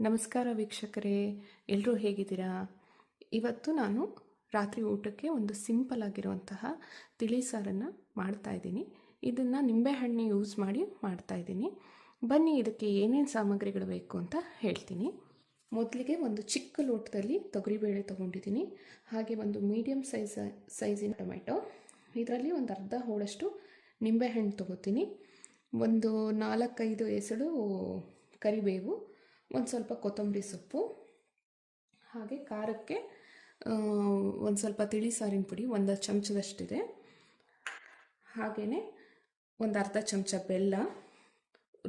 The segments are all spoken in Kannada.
ನಮಸ್ಕಾರ ವೀಕ್ಷಕರೇ, ಎಲ್ಲರೂ ಹೇಗಿದ್ದೀರಾ? ಇವತ್ತು ನಾನು ರಾತ್ರಿ ಊಟಕ್ಕೆ ಒಂದು ಸಿಂಪಲ್ ಆಗಿರುವಂತಹ ತಿಳಿ ಸಾರನ್ನು ಮಾಡ್ತಾಯಿದ್ದೀನಿ. ಇದನ್ನು ನಿಂಬೆಹಣ್ಣು ಯೂಸ್ ಮಾಡಿ ಮಾಡ್ತಾಯಿದ್ದೀನಿ. ಬನ್ನಿ ಇದಕ್ಕೆ ಏನೇನು ಸಾಮಗ್ರಿಗಳು ಬೇಕು ಅಂತ ಹೇಳ್ತೀನಿ. ಮೊದಲಿಗೆ ಒಂದು ಚಿಕ್ಕ ಲೋಟದಲ್ಲಿ ತೊಗರಿಬೇಳೆ ತೊಗೊಂಡಿದ್ದೀನಿ. ಹಾಗೆ ಒಂದು ಮೀಡಿಯಮ್ ಸೈಜಿನ ಟೊಮೆಟೊ, ಇದರಲ್ಲಿ ಒಂದು ಅರ್ಧ ಹೋಳಷ್ಟು ನಿಂಬೆಹಣ್ಣು ತೊಗೋತೀನಿ. ಒಂದು 4-5 ಎಸಳು ಕರಿಬೇವು, ಒಂದು ಸ್ವಲ್ಪ ಕೊತ್ತಂಬರಿ ಸೊಪ್ಪು, ಹಾಗೆ ಖಾರಕ್ಕೆ ಒಂದು ಸ್ವಲ್ಪ ತಿಳಿ ಸಾರಿನ ಪುಡಿ 1 ಚಮಚದಷ್ಟಿದೆ. ಹಾಗೆಯೇ ಒಂದು ಅರ್ಧ ಚಮಚ ಬೆಲ್ಲ,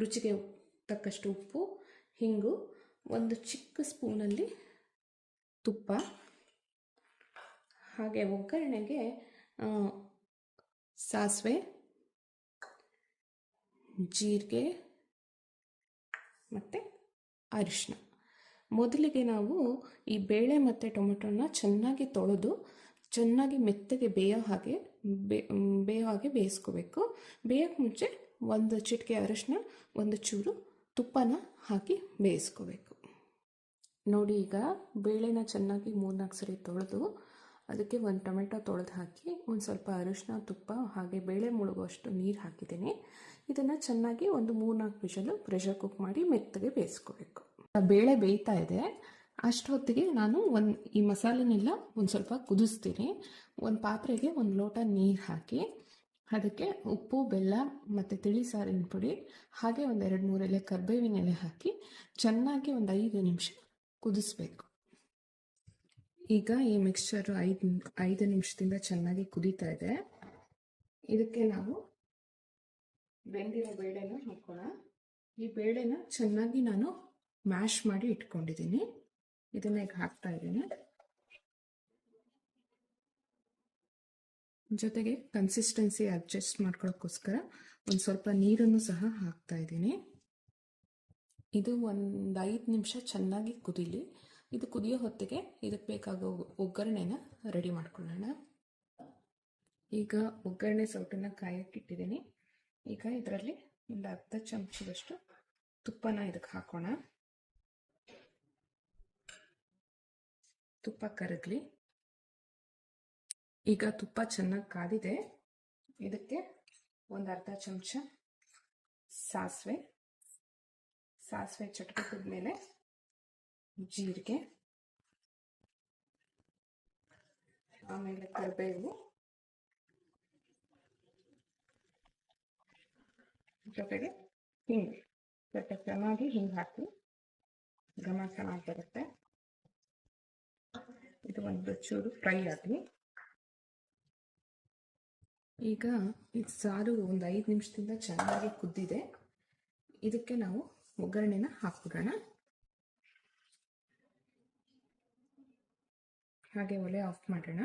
ರುಚಿಗೆ ತಕ್ಕಷ್ಟು ಉಪ್ಪು, ಹಿಂಗು, ಒಂದು ಚಿಕ್ಕ ಸ್ಪೂನಲ್ಲಿ ತುಪ್ಪ, ಹಾಗೆ ಒಗ್ಗರಣೆಗೆ ಸಾಸಿವೆ, ಜೀರಿಗೆ ಮತ್ತು ಅರಿಶಿನ. ಮೊದಲಿಗೆ ನಾವು ಈ ಬೇಳೆ ಮತ್ತು ಟೊಮೆಟೊನ ಚೆನ್ನಾಗಿ ತೊಳೆದು ಚೆನ್ನಾಗಿ ಮೆತ್ತಗೆ ಬೇಯೋ ಹಾಗೆ ಬೇಯಿಸ್ಕೋಬೇಕು. ಬೇಯೋಕ್ಕೆ ಮುಂಚೆ ಒಂದು ಚಿಟಿಕೆ ಅರಿಶಿನ, ಒಂದು ಚೂರು ತುಪ್ಪನ ಹಾಕಿ ಬೇಯಿಸ್ಕೋಬೇಕು. ನೋಡಿ, ಈಗ ಬೇಳೆನ ಚೆನ್ನಾಗಿ 3-4 ಸರಿ ತೊಳೆದು ಅದಕ್ಕೆ ಒಂದು ಟೊಮೆಟೊ ತೊಳೆದು ಹಾಕಿ ಒಂದು ಸ್ವಲ್ಪ ಅರಿಶಿನ, ತುಪ್ಪ, ಹಾಗೆ ಬೇಳೆ ಮುಳುಗುವಷ್ಟು ನೀರು ಹಾಕಿದ್ದೀನಿ. ಇದನ್ನು ಚೆನ್ನಾಗಿ ಒಂದು 3-4 ವಿಷಲು ಪ್ರೆಷರ್ ಕುಕ್ ಮಾಡಿ ಮೆತ್ತಗೆ ಬೇಯಿಸ್ಕೋಬೇಕು. ಬೇಳೆ ಬೇಯ್ತಾ ಇದೆ, ಅಷ್ಟೊತ್ತಿಗೆ ನಾನು ಈ ಮಸಾಲೆನೆಲ್ಲ ಒಂದು ಸ್ವಲ್ಪ ಕುದಿಸ್ತೀನಿ. ಒಂದು ಪಾತ್ರೆಗೆ 1 ಲೋಟ ನೀರು ಹಾಕಿ ಅದಕ್ಕೆ ಉಪ್ಪು, ಬೆಲ್ಲ ಮತ್ತು ತಿಳಿ ಸಾರಿನ ಪುಡಿ, ಹಾಗೆ ಒಂದು 2-3 ಎಲೆ ಕರಿಬೇವಿನ ಎಲೆ ಹಾಕಿ ಚೆನ್ನಾಗಿ ಒಂದು 5 ನಿಮಿಷ ಕುದಿಸ್ಬೇಕು. ಈಗ ಈ ಮಿಕ್ಸ್ಚರು 5 ನಿಮಿಷದಿಂದ ಚೆನ್ನಾಗಿ ಕುದೀತಾ ಇದೆ. ಇದಕ್ಕೆ ನಾವು ಬೆಂದಿರೋ ಬೇಳೆನ ಹಾಕೋಣ. ಈ ಬೇಳೆನ ಚೆನ್ನಾಗಿ ನಾನು ಮ್ಯಾಶ್ ಮಾಡಿ ಇಟ್ಕೊಂಡಿದ್ದೀನಿ. ಇದನ್ನ ಈಗ ಹಾಕ್ತಾ ಇದ್ದೀನಿ. ಜೊತೆಗೆ ಕನ್ಸಿಸ್ಟೆನ್ಸಿ ಅಡ್ಜಸ್ಟ್ ಮಾಡ್ಕೊಳ್ಳೋಕ್ಕೋಸ್ಕರ ಒಂದು ಸ್ವಲ್ಪ ನೀರನ್ನು ಸಹ ಹಾಕ್ತಾ ಇದ್ದೀನಿ. ಇದು ಒಂದು 5 ನಿಮಿಷ ಚೆನ್ನಾಗಿ ಕುದೀಲಿ. ಇದು ಕುದಿಯೋ ಹೊತ್ತಿಗೆ ಇದಕ್ಕೆ ಬೇಕಾಗೋ ಒಗ್ಗರಣೆನ ರೆಡಿ ಮಾಡ್ಕೊಳ್ಳೋಣ. ಈಗ ಒಗ್ಗರಣೆ ಸೌಟನ್ನು ಕಾಯಕ್ಕಿಟ್ಟಿದ್ದೀನಿ. ಈಗ ಇದರಲ್ಲಿ ಒಂದು ಅರ್ಧ ಚಮಚದಷ್ಟು ತುಪ್ಪನ ಇದಕ್ಕೆ ಹಾಕೋಣ. ತುಪ್ಪ ಕರಗಲಿ. ಈಗ ತುಪ್ಪ ಚೆನ್ನಾಗಿ ಕಾದಿದೆ. ಇದಕ್ಕೆ ಒಂದು ಅರ್ಧ ಚಮಚ ಸಾಸಿವೆ ಚಟಪಟದ ಮೇಲೆ ಜೀರಿಗೆ, ಆಮೇಲೆ ಕರಿಬೇವು, ಜೊತೆಗೆ ಹಿಂಗೆ ಸ್ವಲ್ಪ ಚೆನ್ನಾಗಿ ಹಿಂಗೆ ಹಾಕಿ ಘಮ ಚೆನ್ನಾಗಿ ಬರುತ್ತೆ. ಇದು ಒಂದು ಚೂರು ಫ್ರೈ ಆಗಲಿ. ಈಗ ಇದು ಸಾರು ಒಂದು 5 ನಿಮಿಷದಿಂದ ಚೆನ್ನಾಗಿ ಕುದ್ದಿದೆ. ಇದಕ್ಕೆ ನಾವು ಒಗ್ಗರಣೆನ ಹಾಕ್ಬಿಡೋಣ. ಹಾಗೆ ಒಲೆ ಆಫ್ ಮಾಡೋಣ.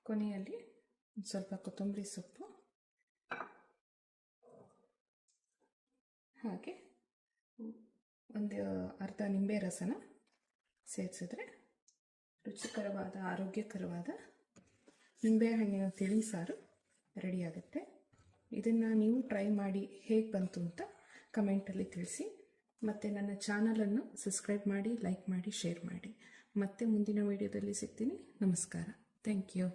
ಕೊನೆಯಲ್ಲಿ ಸ್ವಲ್ಪ ಕೊತ್ತಂಬರಿ ಸೊಪ್ಪು, ಹಾಗೆ ಒಂದು ಅರ್ಧ ನಿಂಬೆ ರಸನ ಸೇರಿಸಿದ್ರೆ ರುಚಿಕರವಾದ, ಆರೋಗ್ಯಕರವಾದ ನಿಂಬೆಹಣ್ಣಿನ ತಿಳಿ ಸಾರು ರೆಡಿಯಾಗುತ್ತೆ. ಇದನ್ನು ನೀವು ಟ್ರೈ ಮಾಡಿ ಹೇಗೆ ಬಂತು ಅಂತ ಕಮೆಂಟಲ್ಲಿ ತಿಳಿಸಿ. ಮತ್ತು ನನ್ನ ಚಾನಲನ್ನು ಸಬ್ಸ್ಕ್ರೈಬ್ ಮಾಡಿ, ಲೈಕ್ ಮಾಡಿ, ಶೇರ್ ಮಾಡಿ. ಮತ್ತೆ ಮುಂದಿನ ವಿಡಿಯೋದಲ್ಲಿ ಸಿಗ್ತೀನಿ. ನಮಸ್ಕಾರ. Thank you.